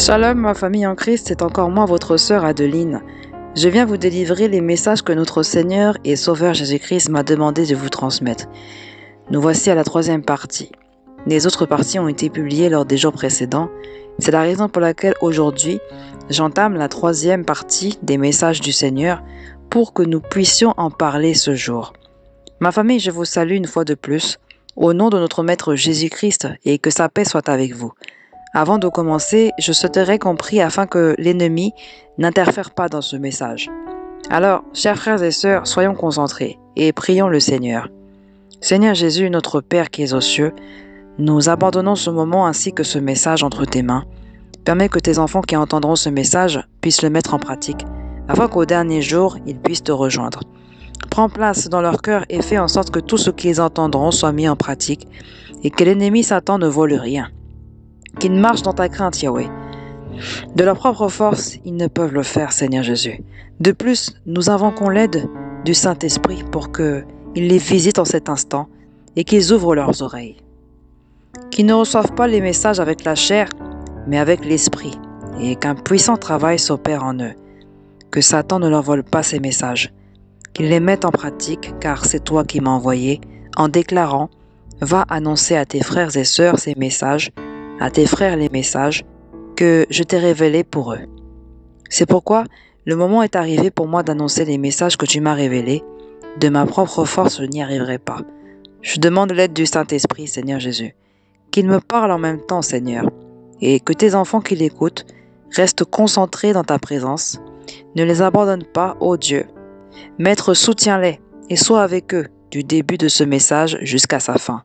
Shalom, ma famille en Christ, c'est encore moi, votre sœur Adeline. Je viens vous délivrer les messages que notre Seigneur et Sauveur Jésus-Christ m'a demandé de vous transmettre. Nous voici à la 3e partie. Les autres parties ont été publiées lors des jours précédents. C'est la raison pour laquelle aujourd'hui, j'entame la 3e partie des messages du Seigneur pour que nous puissions en parler ce jour. Ma famille, je vous salue une fois de plus, au nom de notre Maître Jésus-Christ, et que sa paix soit avec vous. Avant de commencer, je souhaiterais qu'on prie afin que l'ennemi n'interfère pas dans ce message. Alors, chers frères et sœurs, soyons concentrés et prions le Seigneur. Seigneur Jésus, notre Père qui es aux cieux, nous abandonnons ce moment ainsi que ce message entre tes mains. Permets que tes enfants qui entendront ce message puissent le mettre en pratique, afin qu'au dernier jour, ils puissent te rejoindre. Prends place dans leur cœur et fais en sorte que tout ce qu'ils entendront soit mis en pratique et que l'ennemi Satan ne vole rien. Qu'ils marchent dans ta crainte, Yahweh. De leur propre force, ils ne peuvent le faire, Seigneur Jésus. De plus, nous invoquons l'aide du Saint-Esprit pour qu'il les visite en cet instant et qu'ils ouvrent leurs oreilles. Qu'ils ne reçoivent pas les messages avec la chair, mais avec l'Esprit, et qu'un puissant travail s'opère en eux. Que Satan ne leur vole pas ces messages. Qu'ils les mettent en pratique, car c'est toi qui m'as envoyé, en déclarant « Va annoncer à tes frères et sœurs ces messages », à tes frères les messages que je t'ai révélés pour eux. C'est pourquoi le moment est arrivé pour moi d'annoncer les messages que tu m'as révélés. De ma propre force, je n'y arriverai pas. Je demande l'aide du Saint-Esprit, Seigneur Jésus. Qu'il me parle en même temps, Seigneur, et que tes enfants qui l'écoutent restent concentrés dans ta présence. Ne les abandonne pas, ô Dieu. Maître, soutiens-les et sois avec eux du début de ce message jusqu'à sa fin.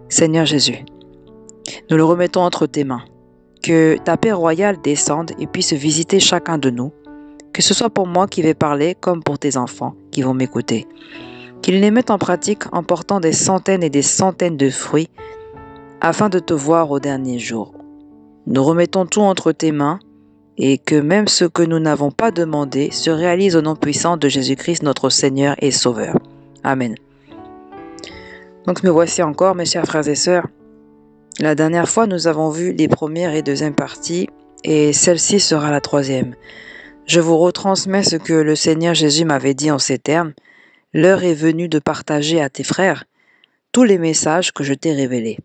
Seigneur Jésus, nous le remettons entre tes mains. Que ta paix royale descende et puisse visiter chacun de nous. Que ce soit pour moi qui vais parler comme pour tes enfants qui vont m'écouter. Qu'ils les mettent en pratique en portant des centaines et des centaines de fruits afin de te voir au dernier jour. Nous remettons tout entre tes mains et que même ce que nous n'avons pas demandé se réalise au nom puissant de Jésus-Christ notre Seigneur et Sauveur. Amen. Donc me voici encore, mes chers frères et sœurs. La dernière fois, nous avons vu les premières et deuxième parties, et celle-ci sera la 3e. Je vous retransmets ce que le Seigneur Jésus m'avait dit en ces termes. L'heure est venue de partager à tes frères tous les messages que je t'ai révélés.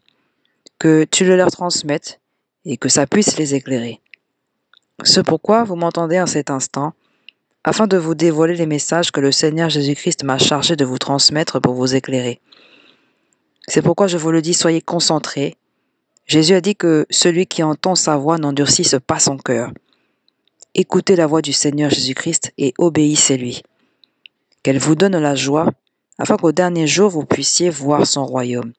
Que tu le leur transmettes et que ça puisse les éclairer. C'est pourquoi vous m'entendez en cet instant, afin de vous dévoiler les messages que le Seigneur Jésus-Christ m'a chargé de vous transmettre pour vous éclairer. C'est pourquoi je vous le dis, soyez concentrés. Jésus a dit que celui qui entend sa voix n'endurcisse pas son cœur. Écoutez la voix du Seigneur Jésus-Christ et obéissez-lui. Qu'elle vous donne la joie, afin qu'au dernier jour vous puissiez voir son royaume.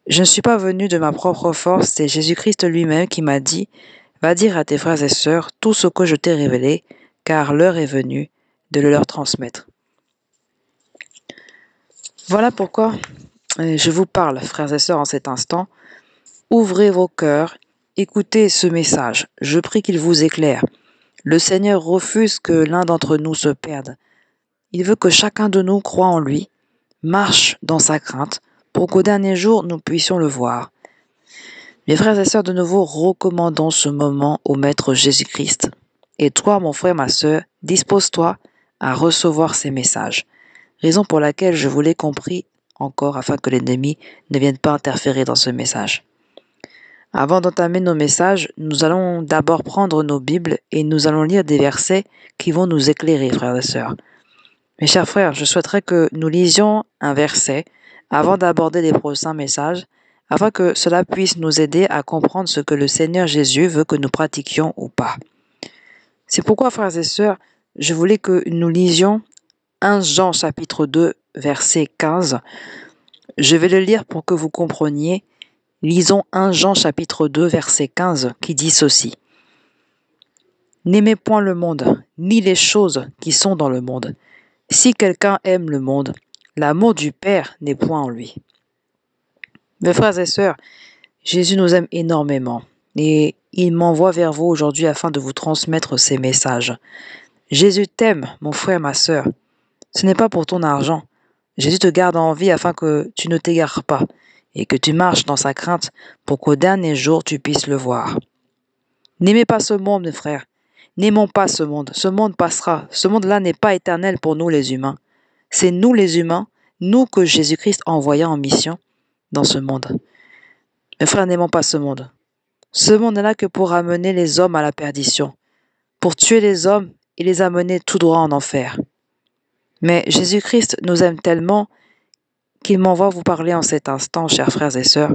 Je ne suis pas venu de ma propre force, c'est Jésus-Christ lui-même qui m'a dit « Va dire à tes frères et sœurs tout ce que je t'ai révélé, car l'heure est venue de le leur transmettre. » Voilà pourquoi je vous parle, frères et sœurs, en cet instant. Ouvrez vos cœurs, écoutez ce message. Je prie qu'il vous éclaire. Le Seigneur refuse que l'un d'entre nous se perde. Il veut que chacun de nous croie en lui, marche dans sa crainte, pour qu'au dernier jour, nous puissions le voir. Mes frères et sœurs, de nouveau, recommandons ce moment au Maître Jésus-Christ. Et toi, mon frère, ma sœur, dispose-toi à recevoir ces messages. Raison pour laquelle je vous l'ai compris encore afin que l'ennemi ne vienne pas interférer dans ce message. Avant d'entamer nos messages, nous allons d'abord prendre nos Bibles et nous allons lire des versets qui vont nous éclairer, frères et sœurs. Mes chers frères, je souhaiterais que nous lisions un verset avant d'aborder les prochains messages, afin que cela puisse nous aider à comprendre ce que le Seigneur Jésus veut que nous pratiquions ou pas. C'est pourquoi, frères et sœurs, je voulais que nous lisions 1 Jean chapitre 2, verset 15. Je vais le lire pour que vous compreniez. Lisons 1 Jean chapitre 2 verset 15 qui dit ceci. « N'aimez point le monde, ni les choses qui sont dans le monde. Si quelqu'un aime le monde, l'amour du Père n'est point en lui. » Mes frères et sœurs, Jésus nous aime énormément et il m'envoie vers vous aujourd'hui afin de vous transmettre ces messages. Jésus t'aime, mon frère, ma sœur. Ce n'est pas pour ton argent. Jésus te garde en vie afin que tu ne t'égares pas et que tu marches dans sa crainte pour qu'au dernier jour tu puisses le voir. N'aimez pas ce monde, mes frères. N'aimons pas ce monde. Ce monde passera. Ce monde-là n'est pas éternel pour nous les humains. C'est nous les humains, nous que Jésus-Christ envoya en mission dans ce monde. Mes frères, n'aimons pas ce monde. Ce monde n'est là que pour amener les hommes à la perdition, pour tuer les hommes et les amener tout droit en enfer. Mais Jésus-Christ nous aime tellement qu'il m'envoie vous parler en cet instant, chers frères et sœurs,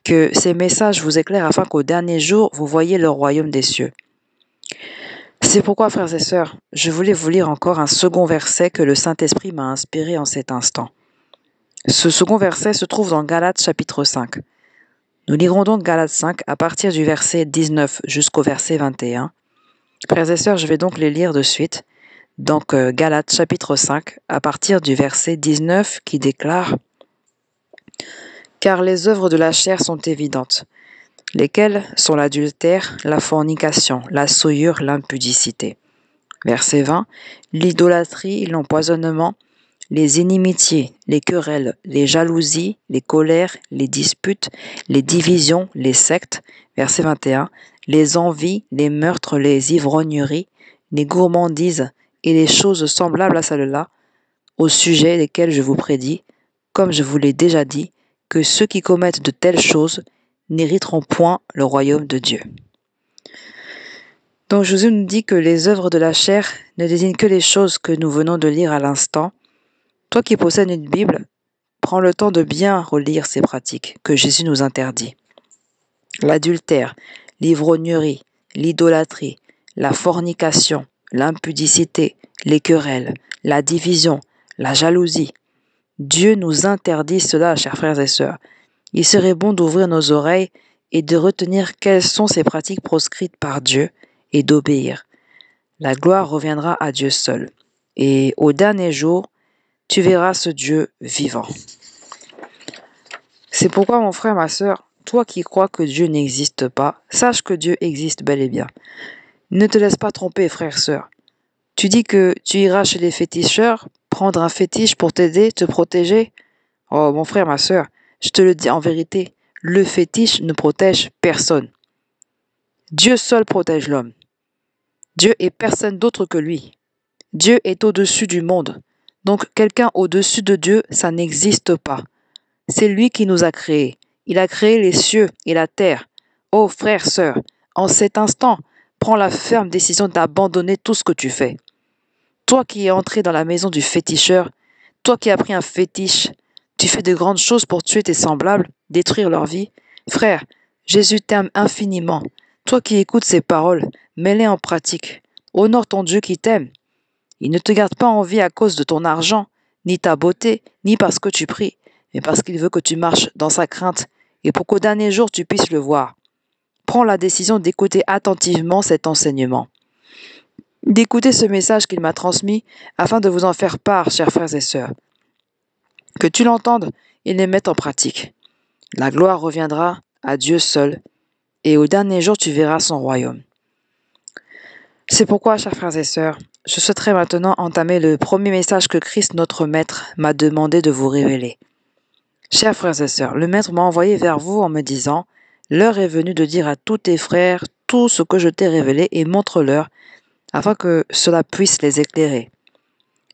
que ces messages vous éclairent afin qu'au dernier jour, vous voyiez le royaume des cieux. C'est pourquoi, frères et sœurs, je voulais vous lire encore un second verset que le Saint-Esprit m'a inspiré en cet instant. Ce second verset se trouve dans Galates chapitre 5. Nous lirons donc Galates 5 à partir du verset 19 jusqu'au verset 21. Frères et sœurs, je vais donc les lire de suite. Donc Galates chapitre 5 à partir du verset 19 qui déclare « Car les œuvres de la chair sont évidentes, lesquelles sont l'adultère, la fornication, la souillure, l'impudicité. » Verset 20 « L'idolâtrie, l'empoisonnement, les inimitiés, les querelles, les jalousies, les colères, les disputes, les divisions, les sectes. » Verset 21 « Les envies, les meurtres, les ivrogneries, les gourmandises et les choses semblables à celles-là, au sujet desquelles je vous prédis, comme je vous l'ai déjà dit, que ceux qui commettent de telles choses n'hériteront point le royaume de Dieu. » Donc Jésus nous dit que les œuvres de la chair ne désignent que les choses que nous venons de lire à l'instant. Toi qui possèdes une Bible, prends le temps de bien relire ces pratiques que Jésus nous interdit. L'adultère, l'ivrognerie, l'idolâtrie, la fornication, l'impudicité, les querelles, la division, la jalousie. Dieu nous interdit cela, chers frères et sœurs. Il serait bon d'ouvrir nos oreilles et de retenir quelles sont ces pratiques proscrites par Dieu et d'obéir. La gloire reviendra à Dieu seul. Et au dernier jour, tu verras ce Dieu vivant. C'est pourquoi, mon frère, ma sœur, toi qui crois que Dieu n'existe pas, sache que Dieu existe bel et bien. Ne te laisse pas tromper, frère, sœur. Tu dis que tu iras chez les féticheurs, prendre un fétiche pour t'aider, te protéger. Oh, mon frère, ma sœur, je te le dis en vérité, le fétiche ne protège personne. Dieu seul protège l'homme. Dieu est personne d'autre que lui. Dieu est au-dessus du monde. Donc, quelqu'un au-dessus de Dieu, ça n'existe pas. C'est lui qui nous a créés. Il a créé les cieux et la terre. Oh, frère, sœur, en cet instant, prends la ferme décision d'abandonner tout ce que tu fais. Toi qui es entré dans la maison du féticheur, toi qui as pris un fétiche, tu fais de grandes choses pour tuer tes semblables, détruire leur vie. Frère, Jésus t'aime infiniment. Toi qui écoutes ses paroles, mets-les en pratique. Honore ton Dieu qui t'aime. Il ne te garde pas en vie à cause de ton argent, ni ta beauté, ni parce que tu pries, mais parce qu'il veut que tu marches dans sa crainte et pour qu'au dernier jour tu puisses le voir. Prends la décision d'écouter attentivement cet enseignement, d'écouter ce message qu'il m'a transmis afin de vous en faire part, chers frères et sœurs. Que tu l'entendes et les mettes en pratique. La gloire reviendra à Dieu seul et au dernier jour tu verras son royaume. C'est pourquoi, chers frères et sœurs, je souhaiterais maintenant entamer le premier message que Christ, notre Maître, m'a demandé de vous révéler. Chers frères et sœurs, le Maître m'a envoyé vers vous en me disant « L'heure est venue de dire à tous tes frères tout ce que je t'ai révélé et montre-leur, afin que cela puisse les éclairer.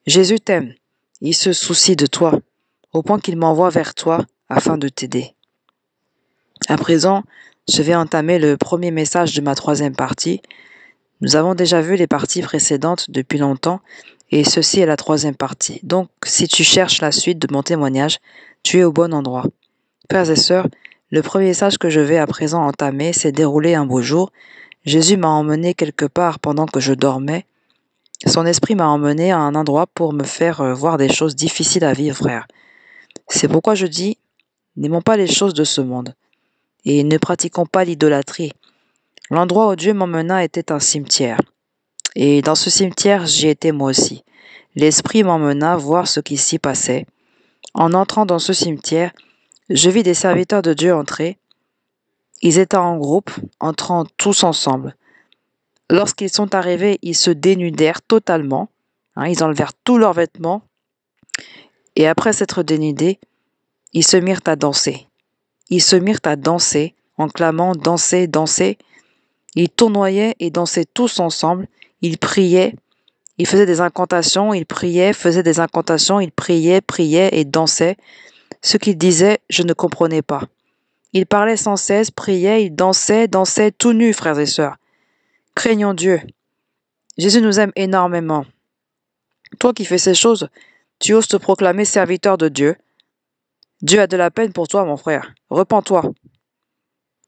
Jésus t'aime, il se soucie de toi, au point qu'il m'envoie vers toi afin de t'aider. » À présent, je vais entamer le premier message de ma troisième partie. Nous avons déjà vu les parties précédentes depuis longtemps et ceci est la troisième partie. Donc, si tu cherches la suite de mon témoignage, tu es au bon endroit. Frères et sœurs, le premier message que je vais à présent entamer s'est déroulé un beau jour. Jésus m'a emmené quelque part pendant que je dormais. Son esprit m'a emmené à un endroit pour me faire voir des choses difficiles à vivre, frère. C'est pourquoi je dis, n'aimons pas les choses de ce monde et ne pratiquons pas l'idolâtrie. L'endroit où Dieu m'emmena était un cimetière. Et dans ce cimetière, j'y étais moi aussi. L'Esprit m'emmena voir ce qui s'y passait. En entrant dans ce cimetière, je vis des serviteurs de Dieu entrer. Ils étaient en groupe, entrant tous ensemble. Lorsqu'ils sont arrivés, ils se dénudèrent totalement. Ils enlevèrent tous leurs vêtements. Et après s'être dénudés, ils se mirent à danser. Ils se mirent à danser en clamant « Dansez, dansez ». Ils tournoyaient et dansaient tous ensemble. Ils priaient, ils faisaient des incantations, ils priaient, faisaient des incantations, ils priaient et dansaient. Ce qu'ils disaient, je ne comprenais pas. Ils parlaient sans cesse, priaient, ils dansaient tout nus, frères et sœurs. Craignons Dieu. Jésus nous aime énormément. Toi qui fais ces choses, tu oses te proclamer serviteur de Dieu. Dieu a de la peine pour toi, mon frère. Repens-toi.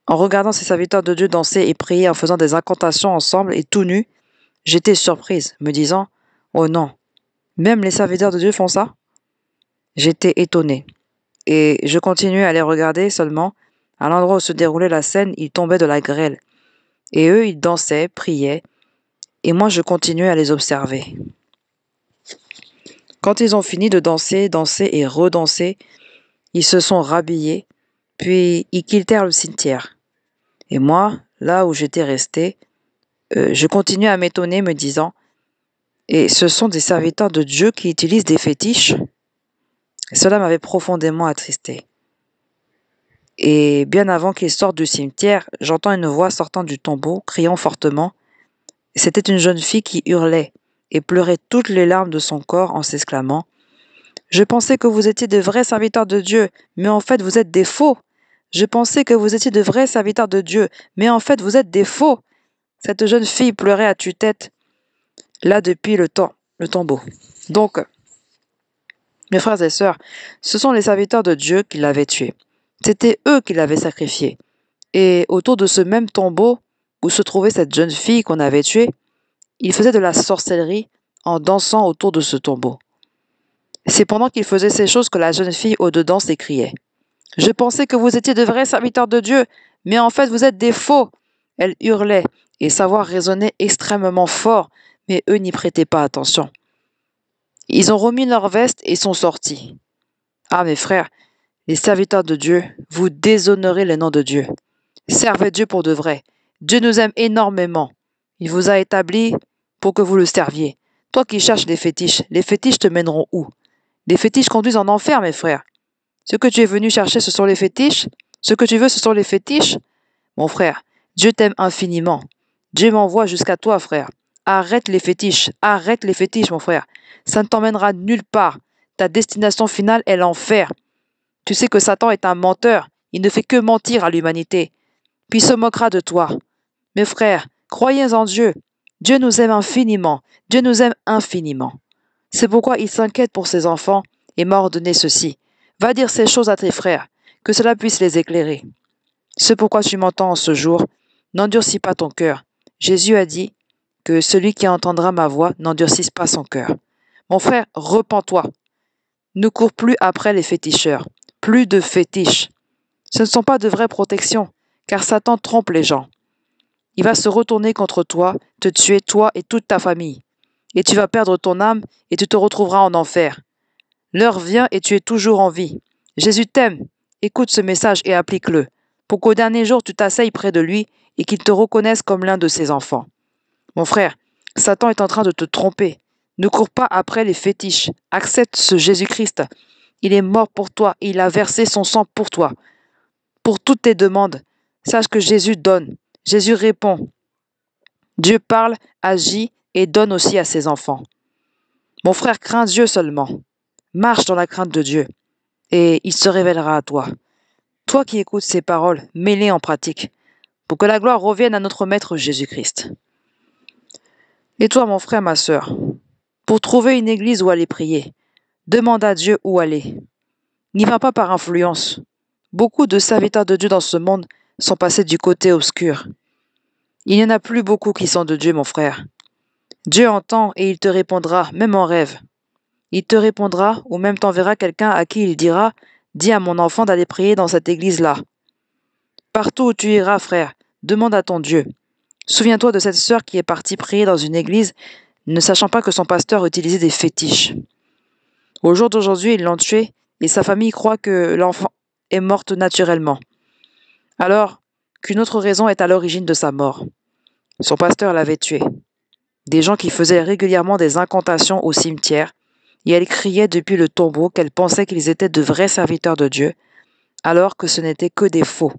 En regardant ces serviteurs de Dieu danser et prier en faisant des incantations ensemble et tout nus, j'étais surprise, me disant « Oh non, même les serviteurs de Dieu font ça ?» J'étais étonnée. Et je continuais à les regarder seulement. À l'endroit où se déroulait la scène, ils tombaient de la grêle. Et eux, ils dansaient, priaient. Et moi, je continuais à les observer. Quand ils ont fini de danser et redanser, ils se sont rhabillés, puis ils quittèrent le cimetière. Et moi, là où j'étais restée, je continuais à m'étonner, me disant « Et ce sont des serviteurs de Dieu qui utilisent des fétiches ?» Cela m'avait profondément attristé. Et bien avant qu'ils sortent du cimetière, j'entends une voix sortant du tombeau, criant fortement. C'était une jeune fille qui hurlait et pleurait toutes les larmes de son corps en s'exclamant « Je pensais que vous étiez de vrais serviteurs de Dieu, mais en fait vous êtes des faux. Je pensais que vous étiez de vrais serviteurs de Dieu, mais en fait vous êtes des faux. » Cette jeune fille pleurait à tue-tête, là depuis le tombeau. Donc, mes frères et sœurs, ce sont les serviteurs de Dieu qui l'avaient tué. C'était eux qui l'avaient sacrifié. Et autour de ce même tombeau où se trouvait cette jeune fille qu'on avait tuée, ils faisaient de la sorcellerie en dansant autour de ce tombeau. C'est pendant qu'ils faisaient ces choses que la jeune fille au-dedans s'écriait. « Je pensais que vous étiez de vrais serviteurs de Dieu, mais en fait vous êtes des faux !» Elle hurlait, et sa voix résonnait extrêmement fort, mais eux n'y prêtaient pas attention. Ils ont remis leurs vestes et sont sortis. Ah, mes frères, les serviteurs de Dieu, vous déshonorez le nom de Dieu. Servez Dieu pour de vrai. Dieu nous aime énormément. Il vous a établis pour que vous le serviez. Toi qui cherches les fétiches te mèneront où? Les fétiches conduisent en enfer, mes frères. Ce que tu es venu chercher, ce sont les fétiches? Ce que tu veux, ce sont les fétiches? Mon frère, Dieu t'aime infiniment. Dieu m'envoie jusqu'à toi, frère. Arrête les fétiches, mon frère. Ça ne t'emmènera nulle part. Ta destination finale est l'enfer. Tu sais que Satan est un menteur. Il ne fait que mentir à l'humanité. Puis il se moquera de toi. Mes frères, croyez en Dieu. Dieu nous aime infiniment. Dieu nous aime infiniment. C'est pourquoi il s'inquiète pour ses enfants et m'a ordonné ceci. Va dire ces choses à tes frères, que cela puisse les éclairer. C'est pourquoi tu m'entends en ce jour. N'endurcis pas ton cœur. Jésus a dit que celui qui entendra ma voix n'endurcisse pas son cœur. Mon frère, repens-toi. Ne cours plus après les féticheurs. Plus de fétiches. Ce ne sont pas de vraies protections, car Satan trompe les gens. Il va se retourner contre toi, te tuer toi et toute ta famille. Et tu vas perdre ton âme et tu te retrouveras en enfer. L'heure vient et tu es toujours en vie. Jésus t'aime. Écoute ce message et applique-le, pour qu'au dernier jour tu t'asseyes près de lui et qu'il te reconnaisse comme l'un de ses enfants. Mon frère, Satan est en train de te tromper. Ne cours pas après les fétiches. Accepte ce Jésus-Christ. Il est mort pour toi et il a versé son sang pour toi. Pour toutes tes demandes, sache que Jésus donne. Jésus répond. Dieu parle, agit et donne aussi à ses enfants. Mon frère, crains Dieu seulement. Marche dans la crainte de Dieu et il se révélera à toi. Toi qui écoutes ces paroles, mets-les en pratique pour que la gloire revienne à notre Maître Jésus-Christ. Et toi, mon frère, ma sœur, pour trouver une église où aller prier, demande à Dieu où aller. N'y va pas par influence. Beaucoup de serviteurs de Dieu dans ce monde sont passés du côté obscur. Il n'y en a plus beaucoup qui sont de Dieu, mon frère. Dieu entend et il te répondra, même en rêve. Il te répondra ou même t'enverra quelqu'un à qui il dira « Dis à mon enfant d'aller prier dans cette église-là. » Partout où tu iras, frère, demande à ton Dieu. Souviens-toi de cette sœur qui est partie prier dans une église, ne sachant pas que son pasteur utilisait des fétiches. Au jour d'aujourd'hui, ils l'ont tué et sa famille croit que l'enfant est morte naturellement. Alors qu'une autre raison est à l'origine de sa mort. Son pasteur l'avait tué. Des gens qui faisaient régulièrement des incantations au cimetière, et elle criait depuis le tombeau qu'elle pensait qu'ils étaient de vrais serviteurs de Dieu, alors que ce n'étaient que des faux.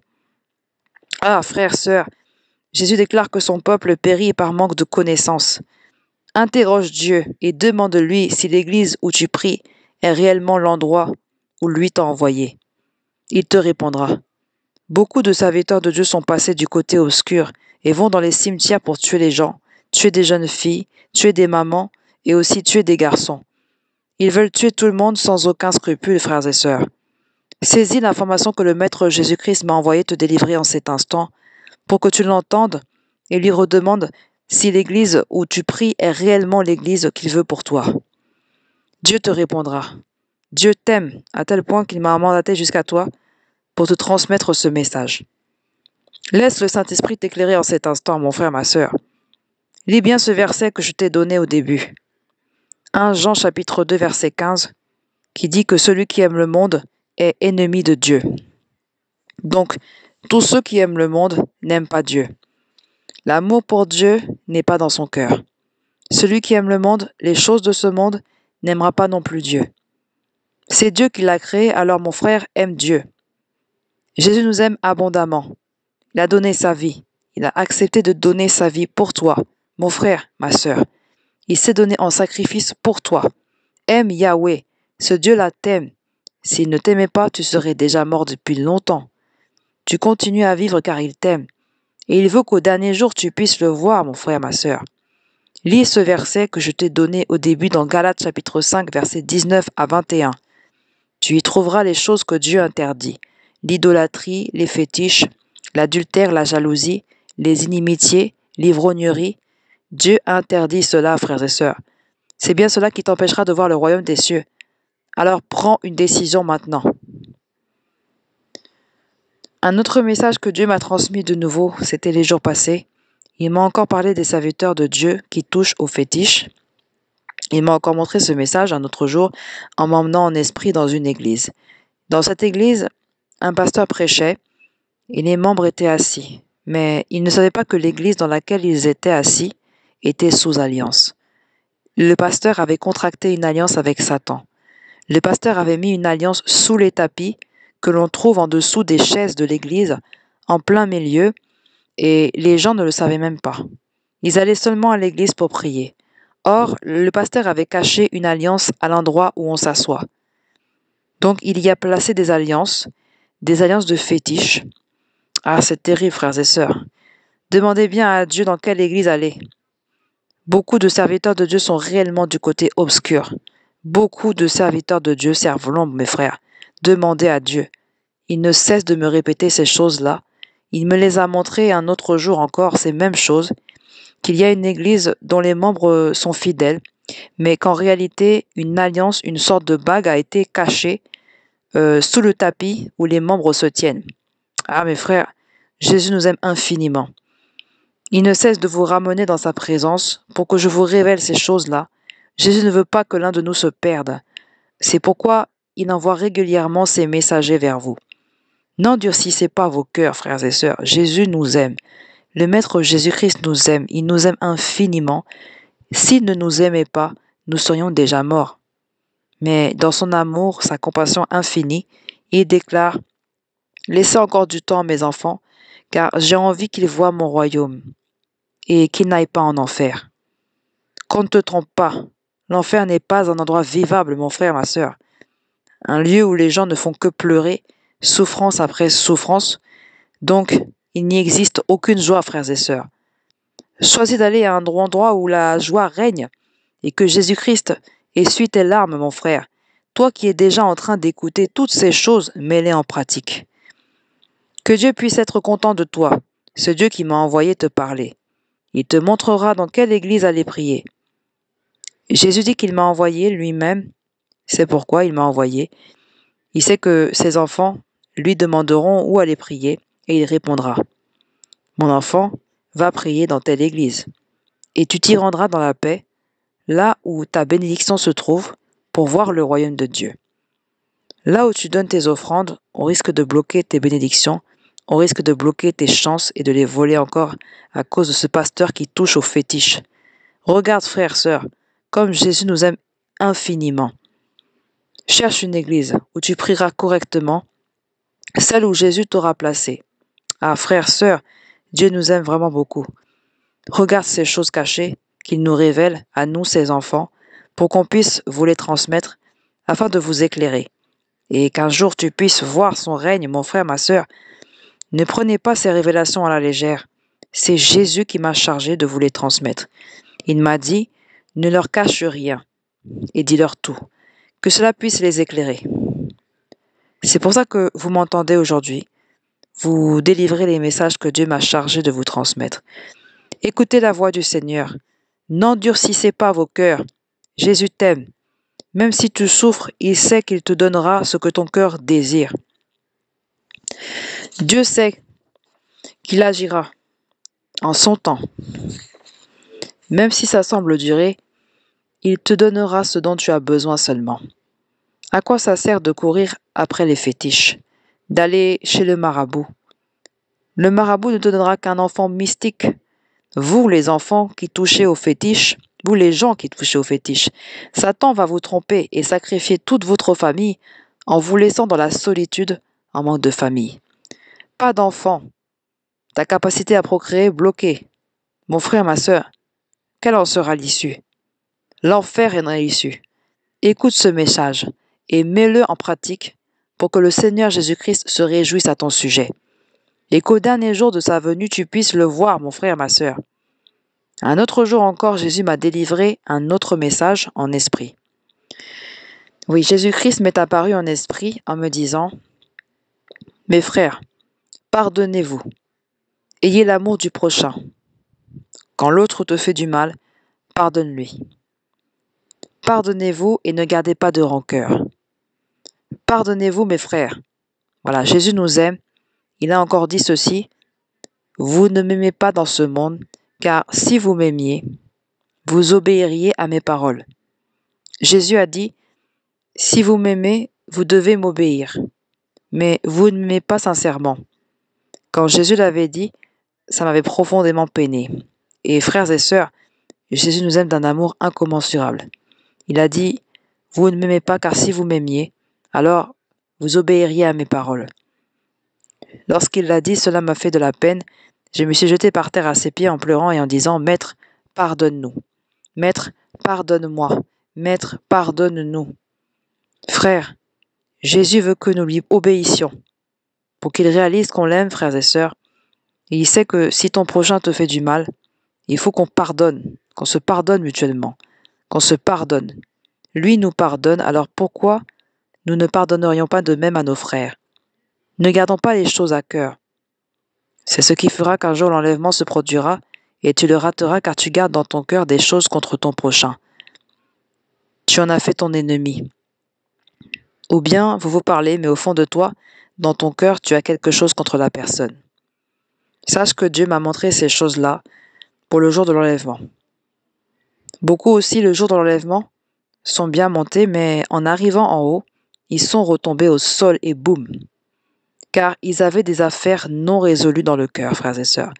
Ah, frères, sœurs, Jésus déclare que son peuple périt par manque de connaissance. Interroge Dieu et demande-lui si l'église où tu pries est réellement l'endroit où lui t'a envoyé. Il te répondra. Beaucoup de serviteurs de Dieu sont passés du côté obscur et vont dans les cimetières pour tuer les gens, tuer des jeunes filles, tuer des mamans et aussi tuer des garçons. Ils veulent tuer tout le monde sans aucun scrupule, frères et sœurs. Saisis l'information que le Maître Jésus-Christ m'a envoyé te délivrer en cet instant pour que tu l'entendes et lui redemandes si l'église où tu pries est réellement l'église qu'il veut pour toi. Dieu te répondra. Dieu t'aime à tel point qu'il m'a mandaté jusqu'à toi pour te transmettre ce message. Laisse le Saint-Esprit t'éclairer en cet instant, mon frère, ma sœur. Lis bien ce verset que je t'ai donné au début. 1 Jean chapitre 2 verset 15 qui dit que celui qui aime le monde est ennemi de Dieu. Donc, tous ceux qui aiment le monde n'aiment pas Dieu. L'amour pour Dieu n'est pas dans son cœur. Celui qui aime le monde, les choses de ce monde, n'aimera pas non plus Dieu. C'est Dieu qui l'a créé, alors mon frère aime Dieu. Jésus nous aime abondamment. Il a donné sa vie. Il a accepté de donner sa vie pour toi, mon frère, ma sœur. Il s'est donné en sacrifice pour toi. Aime Yahweh. Ce Dieu-là t'aime. S'il ne t'aimait pas, tu serais déjà mort depuis longtemps. Tu continues à vivre car il t'aime. Et il veut qu'au dernier jour, tu puisses le voir, mon frère, ma sœur. Lis ce verset que je t'ai donné au début dans Galates chapitre 5, versets 19 à 21. Tu y trouveras les choses que Dieu interdit. L'idolâtrie, les fétiches, l'adultère, la jalousie, les inimitiés, l'ivrognerie. Dieu interdit cela, frères et sœurs. C'est bien cela qui t'empêchera de voir le royaume des cieux. Alors prends une décision maintenant. Un autre message que Dieu m'a transmis de nouveau, c'était les jours passés. Il m'a encore parlé des serviteurs de Dieu qui touchent aux fétiches. Il m'a encore montré ce message un autre jour en m'emmenant en esprit dans une église. Dans cette église, un pasteur prêchait et les membres étaient assis. Mais ils ne savaient pas que l'église dans laquelle ils étaient assis était sous alliance. Le pasteur avait contracté une alliance avec Satan. Le pasteur avait mis une alliance sous les tapis que l'on trouve en dessous des chaises de l'église, en plein milieu, et les gens ne le savaient même pas. Ils allaient seulement à l'église pour prier. Or, le pasteur avait caché une alliance à l'endroit où on s'assoit. Donc, il y a placé des alliances de fétiches. Ah, c'est terrible, frères et sœurs. Demandez bien à Dieu dans quelle église aller. Beaucoup de serviteurs de Dieu sont réellement du côté obscur. Beaucoup de serviteurs de Dieu servent l'ombre, mes frères. Demandez à Dieu. Il ne cesse de me répéter ces choses-là. Il me les a montrées un autre jour encore, ces mêmes choses, qu'il y a une église dont les membres sont fidèles, mais qu'en réalité, une alliance, une sorte de bague a été cachée sous le tapis où les membres se tiennent. Ah, mes frères, Jésus nous aime infiniment. Il ne cesse de vous ramener dans sa présence pour que je vous révèle ces choses-là. Jésus ne veut pas que l'un de nous se perde. C'est pourquoi il envoie régulièrement ses messagers vers vous. N'endurcissez pas vos cœurs, frères et sœurs. Jésus nous aime. Le Maître Jésus-Christ nous aime. Il nous aime infiniment. S'il ne nous aimait pas, nous serions déjà morts. Mais dans son amour, sa compassion infinie, il déclare « Laissez encore du temps, mes enfants, car j'ai envie qu'ils voient mon royaume et qu'ils n'aillent pas en enfer. » Qu'on ne te trompe pas, l'enfer n'est pas un endroit vivable, mon frère, ma sœur. Un lieu où les gens ne font que pleurer, souffrance après souffrance. Donc, il n'y existe aucune joie, frères et sœurs. Choisis d'aller à un endroit où la joie règne et que Jésus-Christ essuie tes larmes, mon frère. Toi qui es déjà en train d'écouter toutes ces choses, mets-les en pratique. Que Dieu puisse être content de toi, ce Dieu qui m'a envoyé te parler. Il te montrera dans quelle église aller prier. Jésus dit qu'il m'a envoyé lui-même, c'est pourquoi il m'a envoyé. Il sait que ses enfants lui demanderont où aller prier et il répondra. Mon enfant, va prier dans telle église et tu t'y rendras dans la paix, là où ta bénédiction se trouve pour voir le royaume de Dieu. Là où tu donnes tes offrandes, on risque de bloquer tes bénédictions, on risque de bloquer tes chances et de les voler encore à cause de ce pasteur qui touche aux fétiches. Regarde, frère, sœur, comme Jésus nous aime infiniment. Cherche une église où tu prieras correctement, celle où Jésus t'aura placé. Ah, frère, sœur, Dieu nous aime vraiment beaucoup. Regarde ces choses cachées qu'il nous révèle à nous, ses enfants, pour qu'on puisse vous les transmettre, afin de vous éclairer. Et qu'un jour tu puisses voir son règne, mon frère, ma sœur. Ne prenez pas ces révélations à la légère. C'est Jésus qui m'a chargé de vous les transmettre. Il m'a dit, ne leur cache rien et dis-leur tout, que cela puisse les éclairer. C'est pour ça que vous m'entendez aujourd'hui. Vous délivrez les messages que Dieu m'a chargé de vous transmettre. Écoutez la voix du Seigneur. N'endurcissez pas vos cœurs. Jésus t'aime. Même si tu souffres, il sait qu'il te donnera ce que ton cœur désire. Dieu sait qu'il agira en son temps. Même si ça semble durer, il te donnera ce dont tu as besoin seulement. À quoi ça sert de courir après les fétiches, d'aller chez le marabout? Le marabout ne te donnera qu'un enfant mystique. Vous, les enfants qui touchez aux fétiches, vous les gens qui touchez aux fétiches, Satan va vous tromper et sacrifier toute votre famille en vous laissant dans la solitude en manque de famille. Pas d'enfant. Ta capacité à procréer bloquée. Mon frère, ma sœur, quelle en sera l'issue? L'enfer est dans l'issue. Écoute ce message et mets-le en pratique pour que le Seigneur Jésus-Christ se réjouisse à ton sujet. Et qu'au dernier jour de sa venue, tu puisses le voir, mon frère, ma sœur. Un autre jour encore, Jésus m'a délivré un autre message en esprit. Oui, Jésus-Christ m'est apparu en esprit en me disant, « Mes frères, pardonnez-vous, ayez l'amour du prochain. Quand l'autre te fait du mal, pardonne-lui. Pardonnez-vous et ne gardez pas de rancœur. Pardonnez-vous, mes frères. » Voilà, Jésus nous aime. Il a encore dit ceci, « Vous ne m'aimez pas dans ce monde, car si vous m'aimiez, vous obéiriez à mes paroles. » Jésus a dit, « Si vous m'aimez, vous devez m'obéir. » Mais vous ne m'aimez pas sincèrement. Quand Jésus l'avait dit, ça m'avait profondément peiné. Et frères et sœurs, Jésus nous aime d'un amour incommensurable. Il a dit, « Vous ne m'aimez pas car si vous m'aimiez, alors vous obéiriez à mes paroles. » Lorsqu'il l'a dit, cela m'a fait de la peine. Je me suis jeté par terre à ses pieds en pleurant et en disant, « Maître, pardonne-nous. Maître, pardonne-moi. Maître, pardonne-nous. » Frères, Jésus veut que nous lui obéissions pour qu'il réalise qu'on l'aime, frères et sœurs. Et il sait que si ton prochain te fait du mal, il faut qu'on pardonne, qu'on se pardonne mutuellement, qu'on se pardonne. Lui nous pardonne, alors pourquoi nous ne pardonnerions pas de même à nos frères? Ne gardons pas les choses à cœur. C'est ce qui fera qu'un jour l'enlèvement se produira et tu le rateras car tu gardes dans ton cœur des choses contre ton prochain. Tu en as fait ton ennemi. Ou bien vous vous parlez, mais au fond de toi, dans ton cœur, tu as quelque chose contre la personne. Sache que Dieu m'a montré ces choses-là pour le jour de l'enlèvement. Beaucoup aussi, le jour de l'enlèvement, sont bien montés, mais en arrivant en haut, ils sont retombés au sol et boum. Car ils avaient des affaires non résolues dans le cœur, frères et sœurs.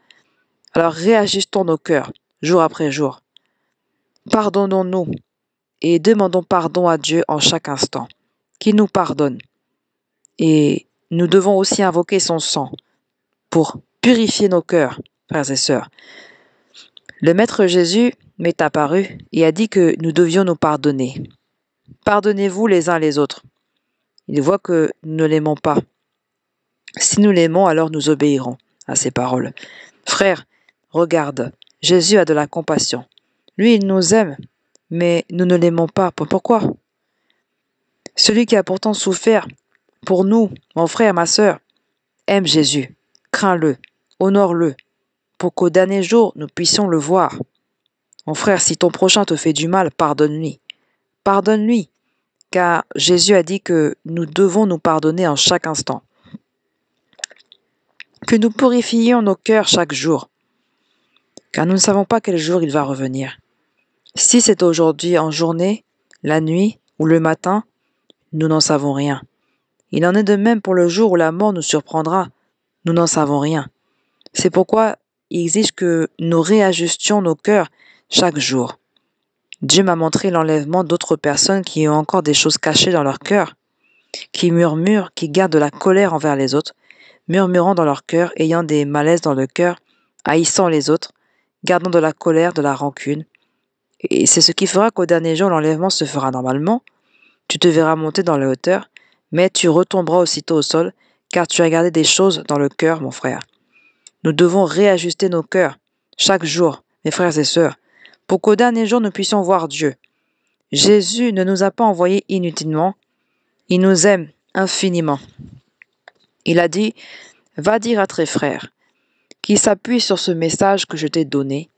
Alors réajustons nos cœurs, jour après jour. Pardonnons-nous et demandons pardon à Dieu en chaque instant, qu'il nous pardonne. Et nous devons aussi invoquer son sang pour purifier nos cœurs, frères et sœurs. Le Maître Jésus m'est apparu et a dit que nous devions nous pardonner. Pardonnez-vous les uns les autres. Il voit que nous ne l'aimons pas. Si nous l'aimons, alors nous obéirons à ses paroles. Frères, regarde, Jésus a de la compassion. Lui, il nous aime, mais nous ne l'aimons pas. Pourquoi? Celui qui a pourtant souffert pour nous, mon frère, ma sœur, aime Jésus. Crains-le, honore-le, pour qu'au dernier jour, nous puissions le voir. Mon frère, si ton prochain te fait du mal, pardonne-lui. Pardonne-lui, car Jésus a dit que nous devons nous pardonner en chaque instant. Que nous purifions nos cœurs chaque jour, car nous ne savons pas quel jour il va revenir. Si c'est aujourd'hui en journée, la nuit ou le matin, nous n'en savons rien. Il en est de même pour le jour où la mort nous surprendra. Nous n'en savons rien. C'est pourquoi il exige que nous réajustions nos cœurs chaque jour. Dieu m'a montré l'enlèvement d'autres personnes qui ont encore des choses cachées dans leur cœur, qui murmurent, qui gardent de la colère envers les autres, murmurant dans leur cœur, ayant des malaises dans le cœur, haïssant les autres, gardant de la colère, de la rancune. Et c'est ce qui fera qu'au dernier jour, l'enlèvement se fera normalement. Tu te verras monter dans les hauteurs, mais tu retomberas aussitôt au sol, car tu as gardé des choses dans le cœur, mon frère. Nous devons réajuster nos cœurs, chaque jour, mes frères et sœurs, pour qu'au dernier jour, nous puissions voir Dieu. Jésus ne nous a pas envoyés inutilement, il nous aime infiniment. Il a dit, « Va dire à tes frères, qui s'appuient sur ce message que je t'ai donné,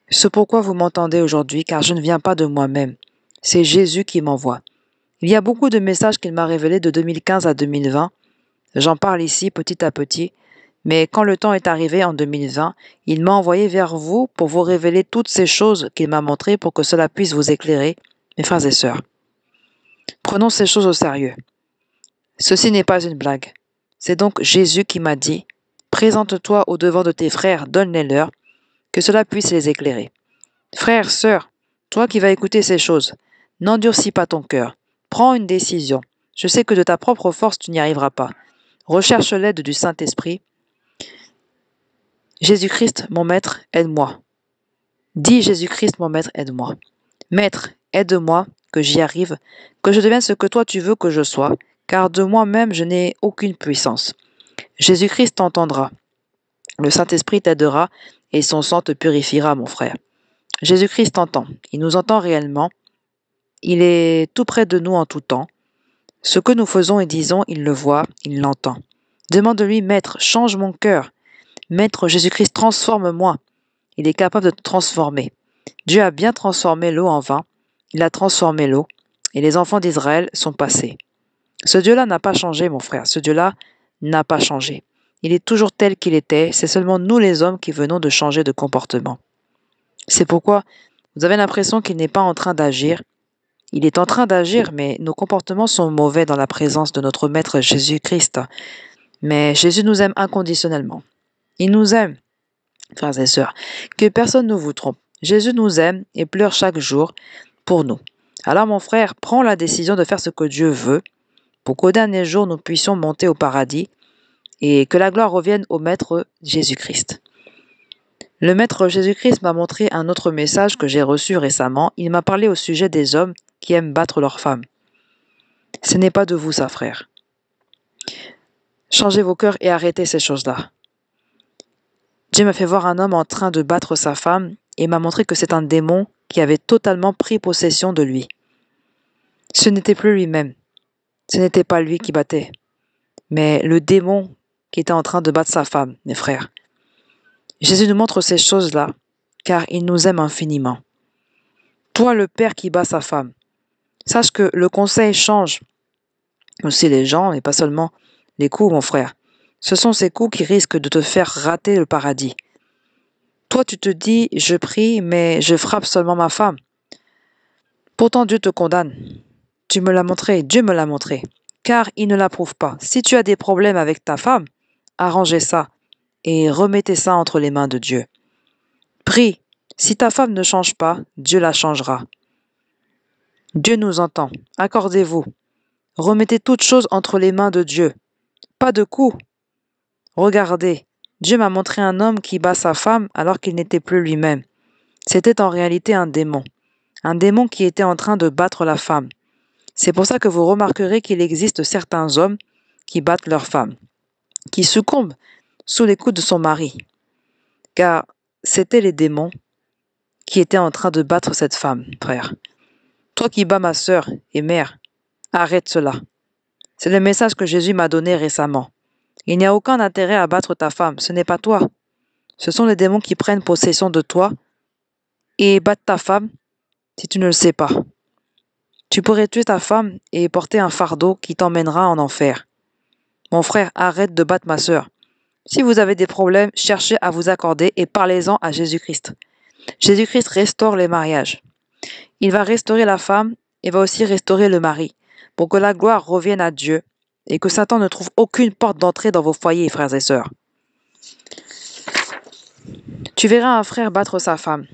ce pourquoi vous m'entendez aujourd'hui, car je ne viens pas de moi-même, c'est Jésus qui m'envoie. Il y a beaucoup de messages qu'il m'a révélés de 2015 à 2020. J'en parle ici petit à petit. Mais quand le temps est arrivé en 2020, il m'a envoyé vers vous pour vous révéler toutes ces choses qu'il m'a montrées pour que cela puisse vous éclairer, mes frères et sœurs. Prenons ces choses au sérieux. Ceci n'est pas une blague. C'est donc Jésus qui m'a dit, « Présente-toi au devant de tes frères, donne-les-leur, que cela puisse les éclairer. » Frère, sœur, toi qui vas écouter ces choses, n'endurcis pas ton cœur. Prends une décision. Je sais que de ta propre force, tu n'y arriveras pas. Recherche l'aide du Saint-Esprit. Jésus-Christ, mon maître, aide-moi. Dis Jésus-Christ, mon maître, aide-moi. Maître, aide-moi, que j'y arrive, que je devienne ce que toi tu veux que je sois, car de moi-même je n'ai aucune puissance. Jésus-Christ t'entendra. Le Saint-Esprit t'aidera et son sang te purifiera, mon frère. Jésus-Christ t'entend. Il nous entend réellement. Il est tout près de nous en tout temps. Ce que nous faisons et disons, il le voit, il l'entend. Demande-lui, Maître, change mon cœur. Maître Jésus-Christ, transforme-moi. Il est capable de te transformer. Dieu a bien transformé l'eau en vin. Il a transformé l'eau. Et les enfants d'Israël sont passés. Ce Dieu-là n'a pas changé, mon frère. Ce Dieu-là n'a pas changé. Il est toujours tel qu'il était. C'est seulement nous, les hommes, qui venons de changer de comportement. C'est pourquoi vous avez l'impression qu'il n'est pas en train d'agir. Il est en train d'agir, mais nos comportements sont mauvais dans la présence de notre Maître Jésus-Christ. Mais Jésus nous aime inconditionnellement. Il nous aime, frères et sœurs. Que personne ne vous trompe. Jésus nous aime et pleure chaque jour pour nous. Alors mon frère, prends la décision de faire ce que Dieu veut pour qu'au dernier jour nous puissions monter au paradis et que la gloire revienne au Maître Jésus-Christ. Le Maître Jésus-Christ m'a montré un autre message que j'ai reçu récemment. Il m'a parlé au sujet des hommes qui aiment battre leurs femmes. Ce n'est pas de vous ça, frère. Changez vos cœurs et arrêtez ces choses-là. Dieu m'a fait voir un homme en train de battre sa femme et m'a montré que c'est un démon qui avait totalement pris possession de lui. Ce n'était plus lui-même. Ce n'était pas lui qui battait, mais le démon qui était en train de battre sa femme, mes frères. Jésus nous montre ces choses-là, car il nous aime infiniment. Toi, le père qui bat sa femme, sache que le conseil change aussi les gens, et pas seulement les coups, mon frère. Ce sont ces coups qui risquent de te faire rater le paradis. Toi, tu te dis, je prie, mais je frappe seulement ma femme. Pourtant, Dieu te condamne. Tu me l'as montré, Dieu me l'a montré, car il ne l'approuve pas. Si tu as des problèmes avec ta femme, arrangez ça et remettez ça entre les mains de Dieu. Prie. Si ta femme ne change pas, Dieu la changera. Dieu nous entend. Accordez-vous. Remettez toutes choses entre les mains de Dieu. Pas de coups. Regardez, Dieu m'a montré un homme qui bat sa femme alors qu'il n'était plus lui-même. C'était en réalité un démon qui était en train de battre la femme. C'est pour ça que vous remarquerez qu'il existe certains hommes qui battent leur femme, qui succombent sous les coups de son mari. Car c'était les démons qui étaient en train de battre cette femme, frère. Toi qui bats ma sœur et mère, arrête cela. C'est le message que Jésus m'a donné récemment. Il n'y a aucun intérêt à battre ta femme, ce n'est pas toi. Ce sont les démons qui prennent possession de toi et battent ta femme si tu ne le sais pas. Tu pourrais tuer ta femme et porter un fardeau qui t'emmènera en enfer. Mon frère, arrête de battre ma sœur. Si vous avez des problèmes, cherchez à vous accorder et parlez-en à Jésus-Christ. Jésus-Christ restaure les mariages. Il va restaurer la femme et va aussi restaurer le mari pour que la gloire revienne à Dieu et que Satan ne trouve aucune porte d'entrée dans vos foyers, frères et sœurs. Tu verras un frère battre sa femme.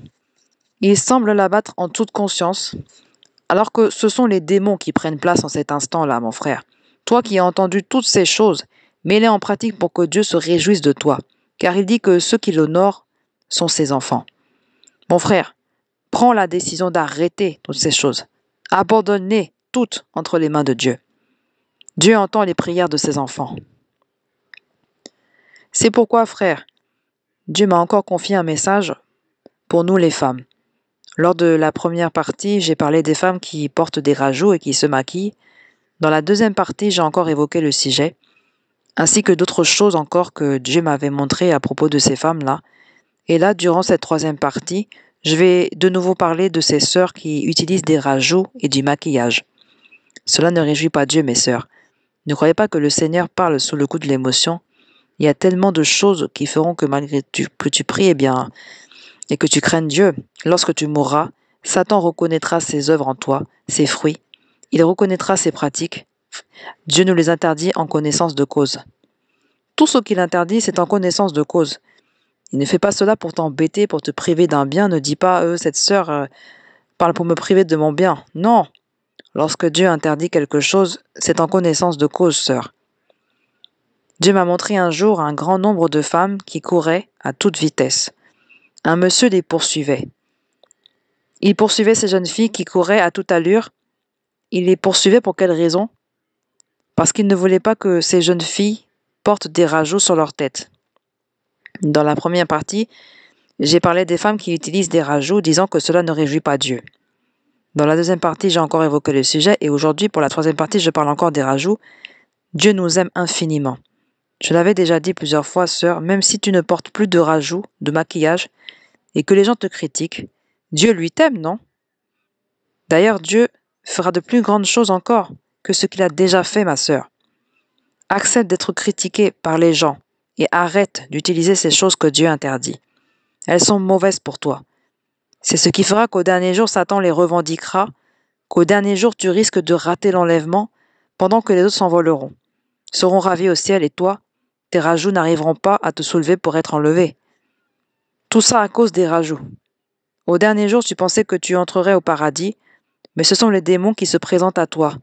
Il semble la battre en toute conscience, alors que ce sont les démons qui prennent place en cet instant-là, mon frère. Toi qui as entendu toutes ces choses, mets-les en pratique pour que Dieu se réjouisse de toi, car il dit que ceux qui l'honorent sont ses enfants. Mon frère, prends la décision d'arrêter toutes ces choses. Abandonne-les toutes entre les mains de Dieu. Dieu entend les prières de ses enfants. C'est pourquoi, frère, Dieu m'a encore confié un message pour nous les femmes. Lors de la première partie, j'ai parlé des femmes qui portent des rajouts et qui se maquillent. Dans la deuxième partie, j'ai encore évoqué le sujet, ainsi que d'autres choses encore que Dieu m'avait montrées à propos de ces femmes-là. Et là, durant cette troisième partie, je vais de nouveau parler de ces sœurs qui utilisent des rajouts et du maquillage. Cela ne réjouit pas Dieu, mes sœurs. Ne croyez pas que le Seigneur parle sous le coup de l'émotion. Il y a tellement de choses qui feront que malgré que tu pries et que tu craignes Dieu, lorsque tu mourras, Satan reconnaîtra ses œuvres en toi, ses fruits. Il reconnaîtra ses pratiques. Dieu nous les interdit en connaissance de cause. Tout ce qu'il interdit, c'est en connaissance de cause. Il ne fait pas cela pour t'embêter, pour te priver d'un bien. Ne dis pas, cette sœur parle pour me priver de mon bien. Non. Lorsque Dieu interdit quelque chose, c'est en connaissance de cause, sœur. Dieu m'a montré un jour un grand nombre de femmes qui couraient à toute vitesse. Un monsieur les poursuivait. Il poursuivait ces jeunes filles qui couraient à toute allure. Il les poursuivait pour quelle raison? Parce qu'il ne voulait pas que ces jeunes filles portent des rajouts sur leur tête. Dans la première partie, j'ai parlé des femmes qui utilisent des rajouts, disant que cela ne réjouit pas Dieu. Dans la deuxième partie, j'ai encore évoqué le sujet, et aujourd'hui, pour la troisième partie, je parle encore des rajouts. Dieu nous aime infiniment. Je l'avais déjà dit plusieurs fois, sœur, même si tu ne portes plus de rajouts, de maquillage, et que les gens te critiquent, Dieu lui t'aime, non? D'ailleurs, Dieu fera de plus grandes choses encore que ce qu'il a déjà fait, ma sœur. Accepte d'être critiqué par les gens et arrête d'utiliser ces choses que Dieu interdit. Elles sont mauvaises pour toi. C'est ce qui fera qu'au dernier jour, Satan les revendiquera, qu'au dernier jour, tu risques de rater l'enlèvement pendant que les autres s'envoleront, seront ravis au ciel et toi, tes rajouts n'arriveront pas à te soulever pour être enlevé. Tout ça à cause des rajouts. Au dernier jour, tu pensais que tu entrerais au paradis, mais ce sont les démons qui se présentent à toi,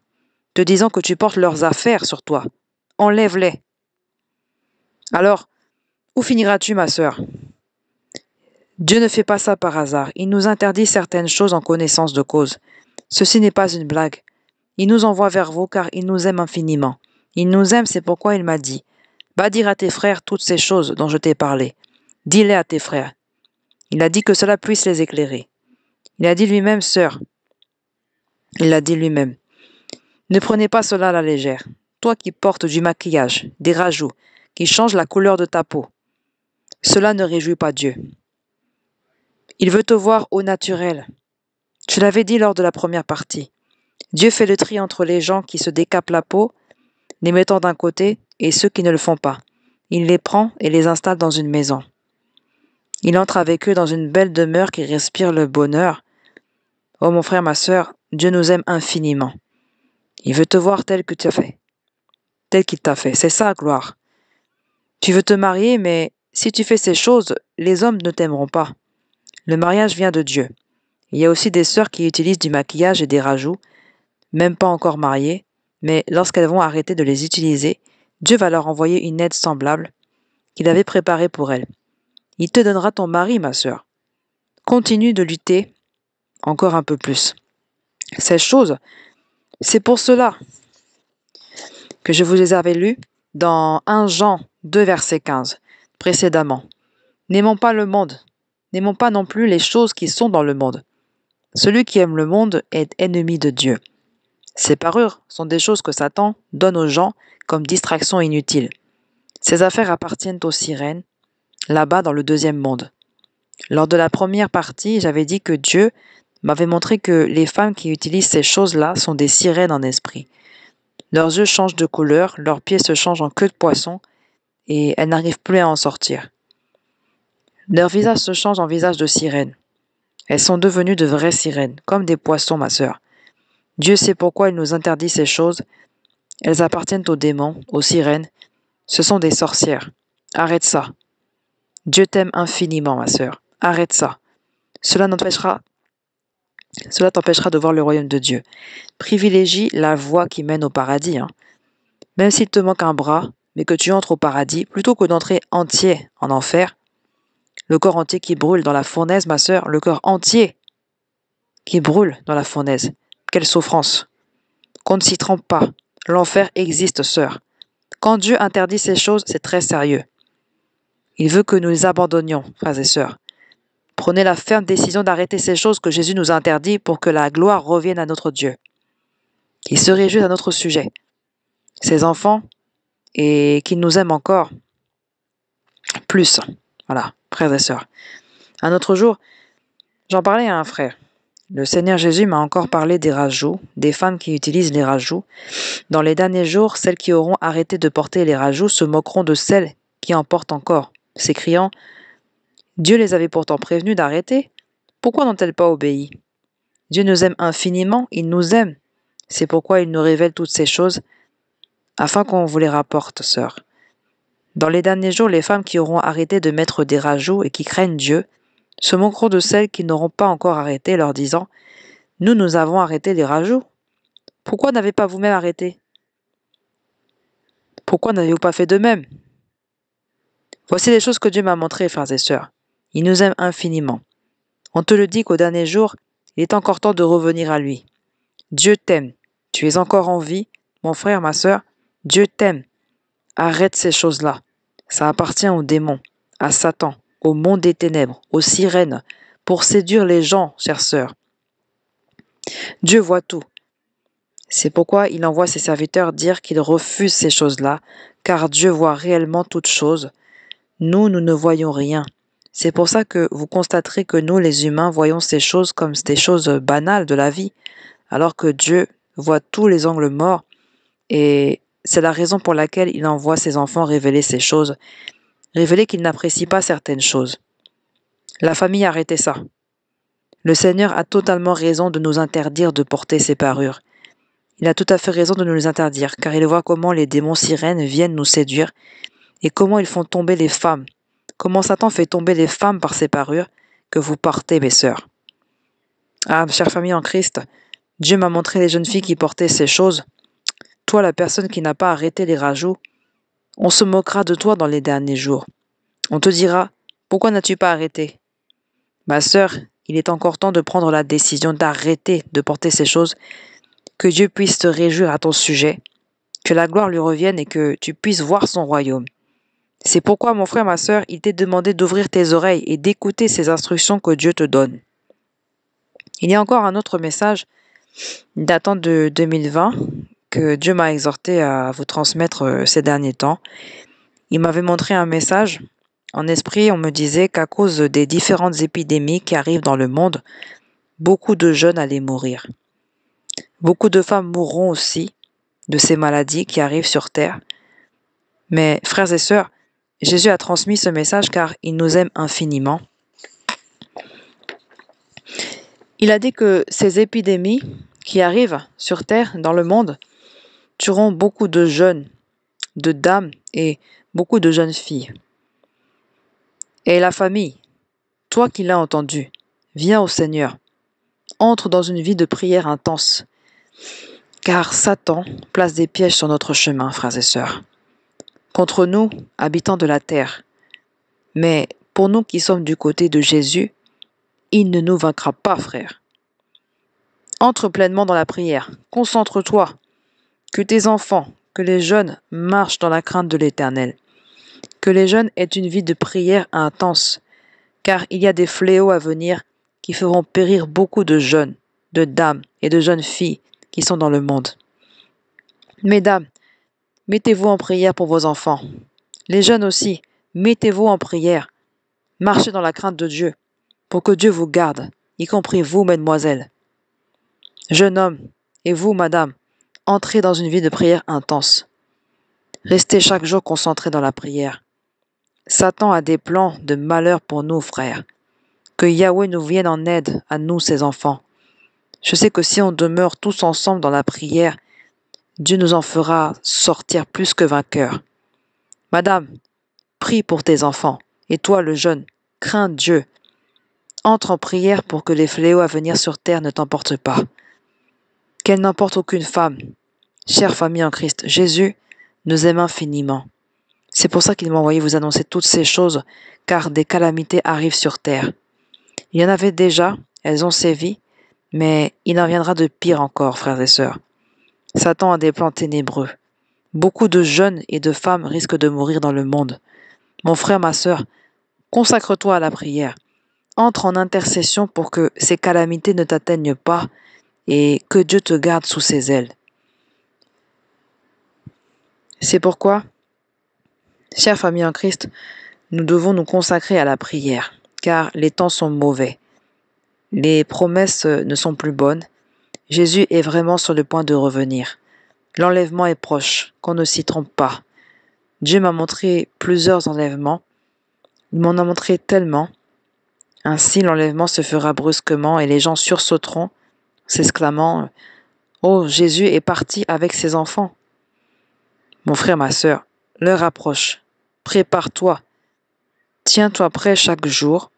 te disant que tu portes leurs affaires sur toi. Enlève-les. Alors, où finiras-tu, ma sœur? Dieu ne fait pas ça par hasard. Il nous interdit certaines choses en connaissance de cause. Ceci n'est pas une blague. Il nous envoie vers vous car il nous aime infiniment. Il nous aime, c'est pourquoi il m'a dit, va dire à tes frères toutes ces choses dont je t'ai parlé. Dis-les à tes frères. Il a dit que cela puisse les éclairer. Il a dit lui-même, sœur. Il a dit lui-même. Ne prenez pas cela à la légère. Toi qui portes du maquillage, des rajouts, qui changent la couleur de ta peau. Cela ne réjouit pas Dieu. Il veut te voir au naturel. Je l'avais dit lors de la première partie. Dieu fait le tri entre les gens qui se décapent la peau, les mettant d'un côté, et ceux qui ne le font pas. Il les prend et les installe dans une maison. Il entre avec eux dans une belle demeure qui respire le bonheur. Oh mon frère, ma sœur, Dieu nous aime infiniment. Il veut te voir tel que tu as fait, tel qu'il t'a fait. C'est ça, gloire. Tu veux te marier, mais si tu fais ces choses, les hommes ne t'aimeront pas. Le mariage vient de Dieu. Il y a aussi des sœurs qui utilisent du maquillage et des rajouts, même pas encore mariées, mais lorsqu'elles vont arrêter de les utiliser, Dieu va leur envoyer une aide semblable qu'il avait préparée pour elles. Il te donnera ton mari, ma sœur. Continue de lutter encore un peu plus. Ces choses, c'est pour cela que je vous les avais lues dans 1 Jean 2, verset 15, précédemment. N'aimons pas le monde, n'aimons pas non plus les choses qui sont dans le monde. Celui qui aime le monde est ennemi de Dieu. Ces parures sont des choses que Satan donne aux gens comme distraction inutile. Ces affaires appartiennent aux sirènes, là-bas dans le deuxième monde. Lors de la première partie, j'avais dit que Dieu m'avait montré que les femmes qui utilisent ces choses-là sont des sirènes en esprit. Leurs yeux changent de couleur, leurs pieds se changent en queue de poisson et elles n'arrivent plus à en sortir. Leur visage se change en visage de sirène. Elles sont devenues de vraies sirènes, comme des poissons, ma sœur. Dieu sait pourquoi il nous interdit ces choses. Elles appartiennent aux démons, aux sirènes. Ce sont des sorcières. Arrête ça. Dieu t'aime infiniment, ma sœur. Arrête ça. Cela t'empêchera de voir le royaume de Dieu. Privilégie la voie qui mène au paradis. Même s'il te manque un bras, mais que tu entres au paradis, plutôt que d'entrer entier en enfer, Le corps entier qui brûle dans la fournaise, ma sœur, le corps entier qui brûle dans la fournaise. Quelle souffrance! Qu'on ne s'y trompe pas. L'enfer existe, sœur. Quand Dieu interdit ces choses, c'est très sérieux. Il veut que nous les abandonnions, frères et sœurs. Prenez la ferme décision d'arrêter ces choses que Jésus nous a interdites pour que la gloire revienne à notre Dieu. Il se réjouit à notre sujet. Ses enfants, et qu'il nous aime encore plus. Voilà, frères et sœurs. Un autre jour, j'en parlais à un frère. Le Seigneur Jésus m'a encore parlé des rajouts, des femmes qui utilisent les rajouts. Dans les derniers jours, celles qui auront arrêté de porter les rajouts se moqueront de celles qui en portent encore, s'écriant « Dieu les avait pourtant prévenus d'arrêter. Pourquoi n'ont-elles pas obéi? Dieu nous aime infiniment, il nous aime. C'est pourquoi il nous révèle toutes ces choses, afin qu'on vous les rapporte, sœurs. Dans les derniers jours, les femmes qui auront arrêté de mettre des rajouts et qui craignent Dieu se moqueront de celles qui n'auront pas encore arrêté, leur disant « Nous avons arrêté les rajouts. Pourquoi n'avez pas vous-même arrêté? Pourquoi n'avez-vous pas fait de même? » Voici les choses que Dieu m'a montrées, frères et sœurs. Il nous aime infiniment. On te le dit qu'au dernier jour, il est encore temps de revenir à lui. Dieu t'aime. Tu es encore en vie, mon frère, ma sœur. Dieu t'aime. Arrête ces choses-là. Ça appartient aux démons, à Satan, au monde des ténèbres, aux sirènes, pour séduire les gens, chères sœurs. Dieu voit tout. C'est pourquoi il envoie ses serviteurs dire qu'ils refusent ces choses-là, car Dieu voit réellement toutes choses. Nous ne voyons rien. C'est pour ça que vous constaterez que nous, les humains, voyons ces choses comme des choses banales de la vie, alors que Dieu voit tous les angles morts, et c'est la raison pour laquelle il envoie ses enfants révéler ces choses, révéler qu'ils n'apprécient pas certaines choses. La famille a arrêté ça. Le Seigneur a totalement raison de nous interdire de porter ces parures. Il a tout à fait raison de nous les interdire, car il voit comment les démons sirènes viennent nous séduire, et comment ils font tomber les femmes, comment Satan fait tomber les femmes par ces parures que vous portez, mes sœurs. Ah, chère famille en Christ, Dieu m'a montré les jeunes filles qui portaient ces choses. Toi, la personne qui n'a pas arrêté les rajouts, on se moquera de toi dans les derniers jours. On te dira, pourquoi n'as-tu pas arrêté? Ma sœur, il est encore temps de prendre la décision d'arrêter de porter ces choses, que Dieu puisse te réjouir à ton sujet, que la gloire lui revienne et que tu puisses voir son royaume. C'est pourquoi, mon frère, ma sœur, il t'est demandé d'ouvrir tes oreilles et d'écouter ces instructions que Dieu te donne. Il y a encore un autre message datant de 2020 que Dieu m'a exhorté à vous transmettre ces derniers temps. Il m'avait montré un message. En esprit, on me disait qu'à cause des différentes épidémies qui arrivent dans le monde, beaucoup de jeunes allaient mourir. Beaucoup de femmes mourront aussi de ces maladies qui arrivent sur terre. Mais, frères et sœurs, Jésus a transmis ce message car il nous aime infiniment. Il a dit que ces épidémies qui arrivent sur terre, dans le monde, tueront beaucoup de jeunes, de dames et beaucoup de jeunes filles. Et la famille, toi qui l'as entendu, viens au Seigneur. Entre dans une vie de prière intense, car Satan place des pièges sur notre chemin, frères et sœurs. Contre nous, habitants de la terre. Mais pour nous qui sommes du côté de Jésus, il ne nous vaincra pas, frère. Entre pleinement dans la prière, concentre-toi, que tes enfants, que les jeunes marchent dans la crainte de l'Éternel, que les jeunes aient une vie de prière intense, car il y a des fléaux à venir qui feront périr beaucoup de jeunes, de dames et de jeunes filles qui sont dans le monde. Mesdames, mettez-vous en prière pour vos enfants. Les jeunes aussi, mettez-vous en prière. Marchez dans la crainte de Dieu, pour que Dieu vous garde, y compris vous, mesdemoiselles. Jeune homme, et vous, madame, entrez dans une vie de prière intense. Restez chaque jour concentrés dans la prière. Satan a des plans de malheur pour nous, frères. Que Yahweh nous vienne en aide à nous, ses enfants. Je sais que si on demeure tous ensemble dans la prière, Dieu nous en fera sortir plus que vainqueurs. Madame, prie pour tes enfants. Et toi, le jeune, crains Dieu. Entre en prière pour que les fléaux à venir sur terre ne t'emportent pas. Qu'elle n'emporte aucune femme. Chère famille en Christ, Jésus nous aime infiniment. C'est pour ça qu'il m'a envoyé vous annoncer toutes ces choses, car des calamités arrivent sur terre. Il y en avait déjà, elles ont sévi, mais il en viendra de pire encore, frères et sœurs. Satan a des plans ténébreux. Beaucoup de jeunes et de femmes risquent de mourir dans le monde. Mon frère, ma sœur, consacre-toi à la prière. Entre en intercession pour que ces calamités ne t'atteignent pas et que Dieu te garde sous ses ailes. C'est pourquoi, chère famille en Christ, nous devons nous consacrer à la prière, car les temps sont mauvais. Les promesses ne sont plus bonnes. Jésus est vraiment sur le point de revenir. L'enlèvement est proche, qu'on ne s'y trompe pas. Dieu m'a montré plusieurs enlèvements. Il m'en a montré tellement. Ainsi, l'enlèvement se fera brusquement et les gens sursauteront, s'exclamant « Oh, Jésus est parti avec ses enfants !» Mon frère, ma sœur, l'heure approche. Prépare-toi. Tiens-toi prêt chaque jour.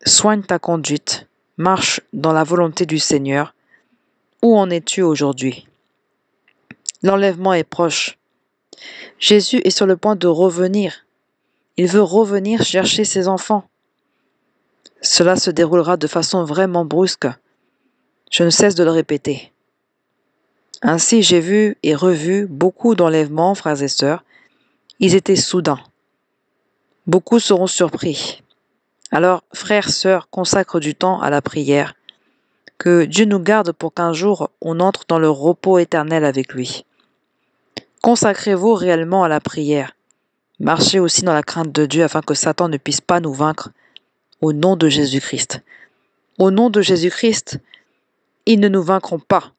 Soigne ta conduite. Marche dans la volonté du Seigneur. Où en es-tu aujourd'hui? L'enlèvement est proche. Jésus est sur le point de revenir. Il veut revenir chercher ses enfants. Cela se déroulera de façon vraiment brusque. Je ne cesse de le répéter. Ainsi, j'ai vu et revu beaucoup d'enlèvements, frères et sœurs. Ils étaient soudains. Beaucoup seront surpris. Alors, frères, sœurs, consacre du temps à la prière. Que Dieu nous garde pour qu'un jour on entre dans le repos éternel avec lui. Consacrez-vous réellement à la prière. Marchez aussi dans la crainte de Dieu afin que Satan ne puisse pas nous vaincre. Au nom de Jésus-Christ. Au nom de Jésus-Christ, ils ne nous vaincront pas.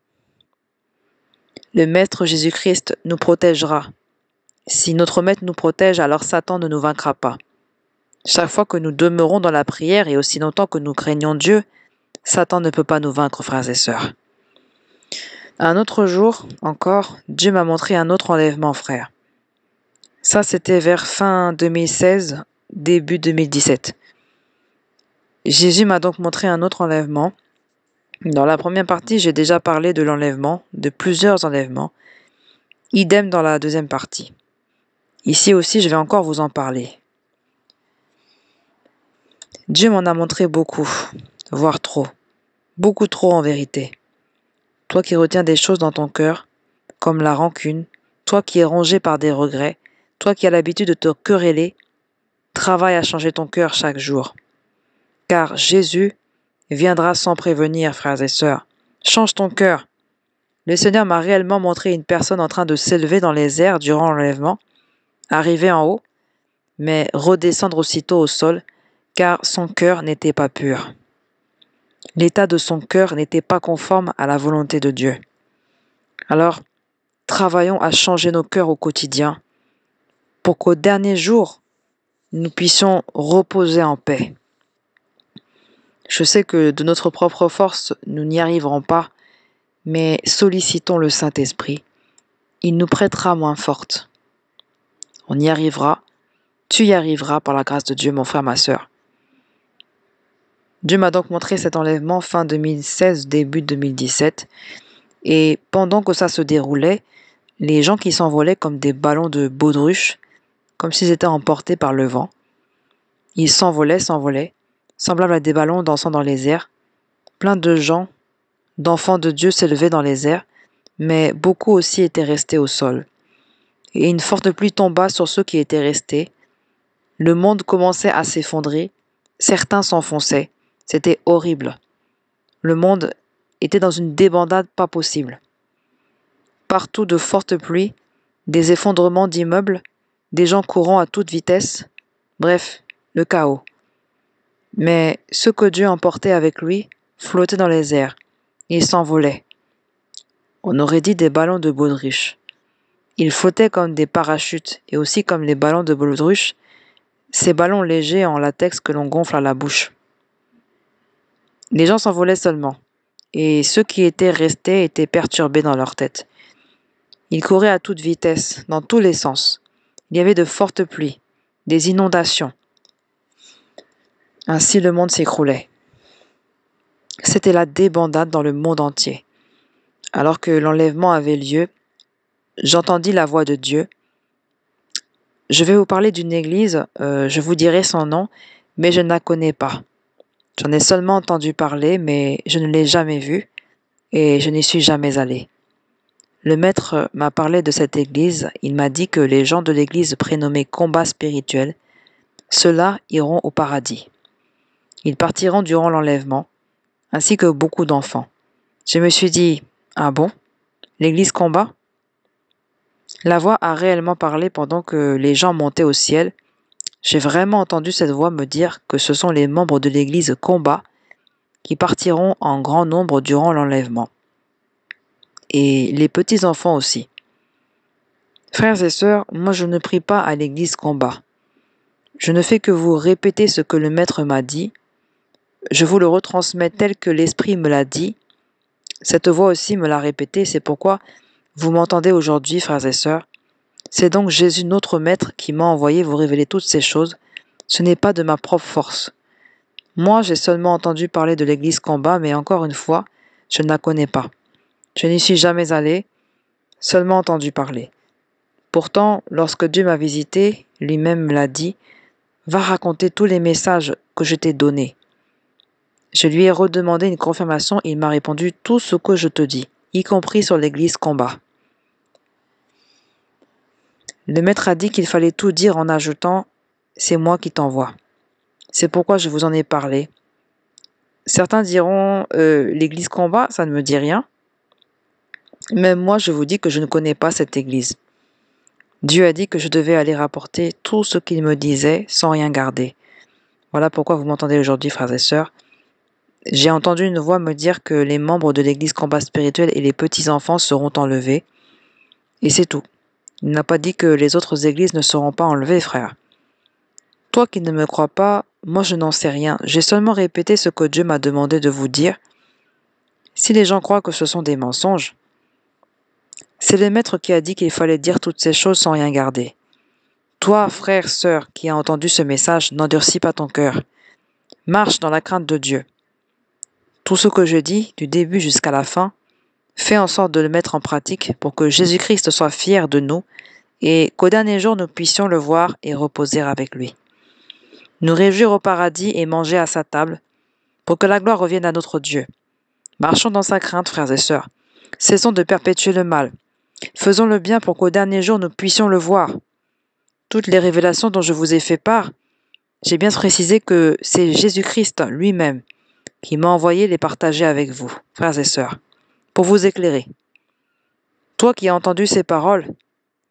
Le Maître Jésus-Christ nous protégera. Si notre Maître nous protège, alors Satan ne nous vaincra pas. Chaque fois que nous demeurons dans la prière et aussi longtemps que nous craignons Dieu, Satan ne peut pas nous vaincre, frères et sœurs. Un autre jour, encore, Dieu m'a montré un autre enlèvement, frère. Ça, c'était vers fin 2016, début 2017. Jésus m'a donc montré un autre enlèvement. Dans la première partie, j'ai déjà parlé de l'enlèvement, de plusieurs enlèvements. Idem dans la deuxième partie. Ici aussi, je vais encore vous en parler. Dieu m'en a montré beaucoup, voire trop. Beaucoup trop en vérité. Toi qui retiens des choses dans ton cœur, comme la rancune, toi qui es rongé par des regrets, toi qui as l'habitude de te quereller, travaille à changer ton cœur chaque jour. Car Jésus viendra sans prévenir, frères et sœurs. Change ton cœur. Le Seigneur m'a réellement montré une personne en train de s'élever dans les airs durant l'enlèvement, arriver en haut, mais redescendre aussitôt au sol, car son cœur n'était pas pur. L'état de son cœur n'était pas conforme à la volonté de Dieu. Alors, travaillons à changer nos cœurs au quotidien, pour qu'au dernier jour, nous puissions reposer en paix. Je sais que de notre propre force, nous n'y arriverons pas, mais sollicitons le Saint-Esprit. Il nous prêtera main forte. On y arrivera. Tu y arriveras par la grâce de Dieu, mon frère, ma sœur. Dieu m'a donc montré cet enlèvement fin 2016, début 2017. Et pendant que ça se déroulait, les gens qui s'envolaient comme des ballons de baudruche, comme s'ils étaient emportés par le vent. Ils s'envolaient, semblables à des ballons dansant dans les airs. Plein de gens, d'enfants de Dieu s'élevaient dans les airs, mais beaucoup aussi étaient restés au sol. Et une forte pluie tomba sur ceux qui étaient restés. Le monde commençait à s'effondrer, certains s'enfonçaient. C'était horrible. Le monde était dans une débandade pas possible. Partout de fortes pluies, des effondrements d'immeubles, des gens courant à toute vitesse, bref, le chaos. Mais ceux que Dieu emportait avec lui flottaient dans les airs. Ils s'envolaient. On aurait dit des ballons de baudruche. Ils flottaient comme des parachutes et aussi comme les ballons de baudruche, ces ballons légers en latex que l'on gonfle à la bouche. Les gens s'envolaient seulement, et ceux qui étaient restés étaient perturbés dans leur tête. Ils couraient à toute vitesse, dans tous les sens. Il y avait de fortes pluies, des inondations. Ainsi le monde s'écroulait. C'était la débandade dans le monde entier. Alors que l'enlèvement avait lieu, j'entendis la voix de Dieu. Je vais vous parler d'une église, je vous dirai son nom, mais je ne la connais pas. J'en ai seulement entendu parler, mais je ne l'ai jamais vue et je n'y suis jamais allé. Le maître m'a parlé de cette église, il m'a dit que les gens de l'église prénommée Combat spirituel, ceux-là iront au paradis. Ils partiront durant l'enlèvement, ainsi que beaucoup d'enfants. Je me suis dit, ah bon? L'église Combat? La voix a réellement parlé pendant que les gens montaient au ciel. J'ai vraiment entendu cette voix me dire que ce sont les membres de l'église Combat qui partiront en grand nombre durant l'enlèvement. Et les petits-enfants aussi. Frères et sœurs, moi je ne prie pas à l'église Combat. Je ne fais que vous répéter ce que le maître m'a dit. Je vous le retransmets tel que l'Esprit me l'a dit. Cette voix aussi me l'a répété, c'est pourquoi vous m'entendez aujourd'hui, frères et sœurs. C'est donc Jésus, notre Maître, qui m'a envoyé vous révéler toutes ces choses. Ce n'est pas de ma propre force. Moi, j'ai seulement entendu parler de l'église Combat, mais encore une fois, je ne la connais pas. Je n'y suis jamais allé, seulement entendu parler. Pourtant, lorsque Dieu m'a visité, lui-même me l'a dit, va raconter tous les messages que je t'ai donnés. Je lui ai redemandé une confirmation et il m'a répondu tout ce que je te dis, y compris sur l'église Combat. Le maître a dit qu'il fallait tout dire en ajoutant « c'est moi qui t'envoie ». C'est pourquoi je vous en ai parlé. Certains diront l'église Combat, ça ne me dit rien. Même moi, je vous dis que je ne connais pas cette église. Dieu a dit que je devais aller rapporter tout ce qu'il me disait sans rien garder. Voilà pourquoi vous m'entendez aujourd'hui, frères et sœurs. J'ai entendu une voix me dire que les membres de l'église Combat spirituel et les petits-enfants seront enlevés. Et c'est tout. Il n'a pas dit que les autres églises ne seront pas enlevées, frère. Toi qui ne me crois pas, moi je n'en sais rien. J'ai seulement répété ce que Dieu m'a demandé de vous dire. Si les gens croient que ce sont des mensonges, c'est le maître qui a dit qu'il fallait dire toutes ces choses sans rien garder. Toi, frère, sœur, qui as entendu ce message, n'endurcis pas ton cœur. Marche dans la crainte de Dieu. Tout ce que je dis, du début jusqu'à la fin, fais en sorte de le mettre en pratique pour que Jésus-Christ soit fier de nous et qu'au dernier jour nous puissions le voir et reposer avec lui. Nous réjouir au paradis et manger à sa table pour que la gloire revienne à notre Dieu. Marchons dans sa crainte, frères et sœurs. Cessons de perpétuer le mal. Faisons le bien pour qu'au dernier jour nous puissions le voir. Toutes les révélations dont je vous ai fait part, j'ai bien précisé que c'est Jésus-Christ lui-même qui m'a envoyé les partager avec vous, frères et sœurs, pour vous éclairer. Toi qui as entendu ces paroles,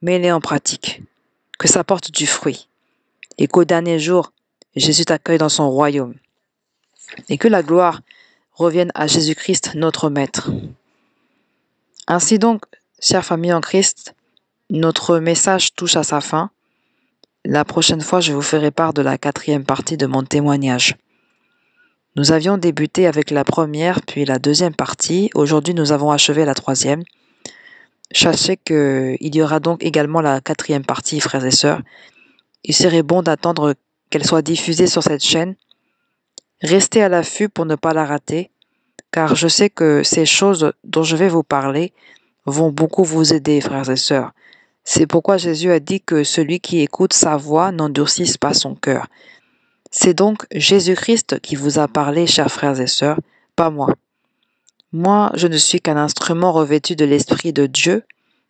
mets-les en pratique, que ça porte du fruit, et qu'au dernier jour, Jésus t'accueille dans son royaume, et que la gloire revienne à Jésus-Christ, notre Maître. Ainsi donc, chère famille en Christ, notre message touche à sa fin. La prochaine fois, je vous ferai part de la 4e partie de mon témoignage. Nous avions débuté avec la première, puis la 2e partie. Aujourd'hui, nous avons achevé la 3e. Sachez qu'il y aura donc également la 4e partie, frères et sœurs. Il serait bon d'attendre qu'elle soit diffusée sur cette chaîne. Restez à l'affût pour ne pas la rater, car je sais que ces choses dont je vais vous parler vont beaucoup vous aider, frères et sœurs. C'est pourquoi Jésus a dit que celui qui écoute sa voix n'endurcisse pas son cœur. C'est donc Jésus-Christ qui vous a parlé, chers frères et sœurs, pas moi. Moi, je ne suis qu'un instrument revêtu de l'Esprit de Dieu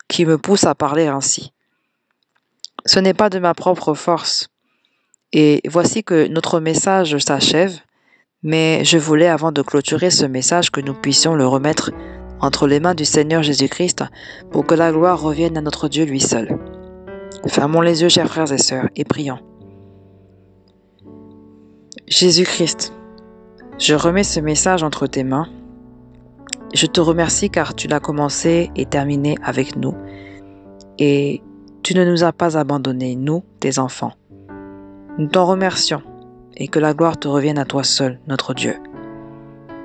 qui me pousse à parler ainsi. Ce n'est pas de ma propre force. Et voici que notre message s'achève, mais je voulais, avant de clôturer ce message, que nous puissions le remettre entre les mains du Seigneur Jésus-Christ pour que la gloire revienne à notre Dieu lui seul. Fermons les yeux, chers frères et sœurs, et prions. Jésus-Christ, je remets ce message entre tes mains. Je te remercie car tu l'as commencé et terminé avec nous. Et tu ne nous as pas abandonnés, nous, tes enfants. Nous t'en remercions et que la gloire te revienne à toi seul, notre Dieu.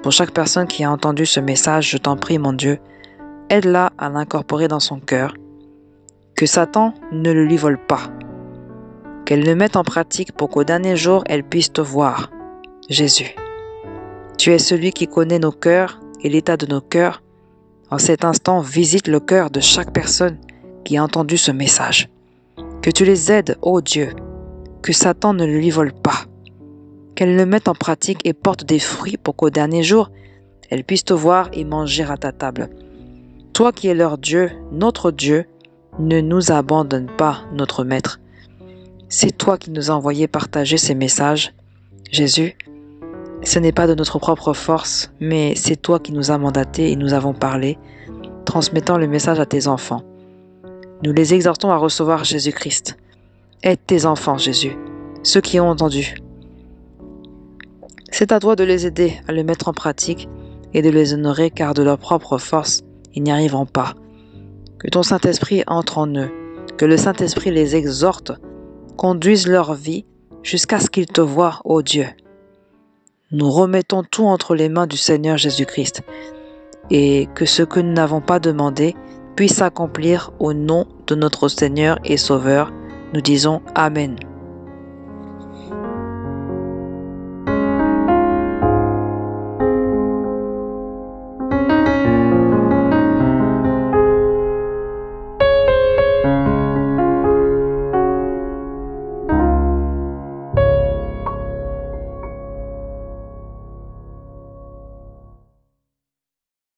Pour chaque personne qui a entendu ce message, je t'en prie, mon Dieu, aide-la à l'incorporer dans son cœur. Que Satan ne le lui vole pas. Qu'elle le mette en pratique pour qu'au dernier jour, elle puisse te voir. Jésus, tu es celui qui connaît nos cœurs et l'état de nos cœurs. En cet instant, visite le cœur de chaque personne qui a entendu ce message. Que tu les aides, ô Dieu, que Satan ne le lui vole pas, qu'elles le mettent en pratique et portent des fruits pour qu'au dernier jour, elles puissent te voir et manger à ta table. Toi qui es leur Dieu, notre Dieu, ne nous abandonne pas, notre Maître. C'est toi qui nous as envoyé partager ces messages. Jésus, ce n'est pas de notre propre force, mais c'est toi qui nous as mandatés et nous avons parlé, transmettant le message à tes enfants. Nous les exhortons à recevoir Jésus-Christ. Aide tes enfants, Jésus, ceux qui ont entendu. C'est à toi de les aider à le mettre en pratique et de les honorer, car de leur propre force, ils n'y arriveront pas. Que ton Saint-Esprit entre en eux, que le Saint-Esprit les exhorte, conduise leur vie jusqu'à ce qu'ils te voient, ô Dieu. Nous remettons tout entre les mains du Seigneur Jésus-Christ, et que ce que nous n'avons pas demandé puisse s'accomplir au nom de notre Seigneur et Sauveur. Nous disons Amen.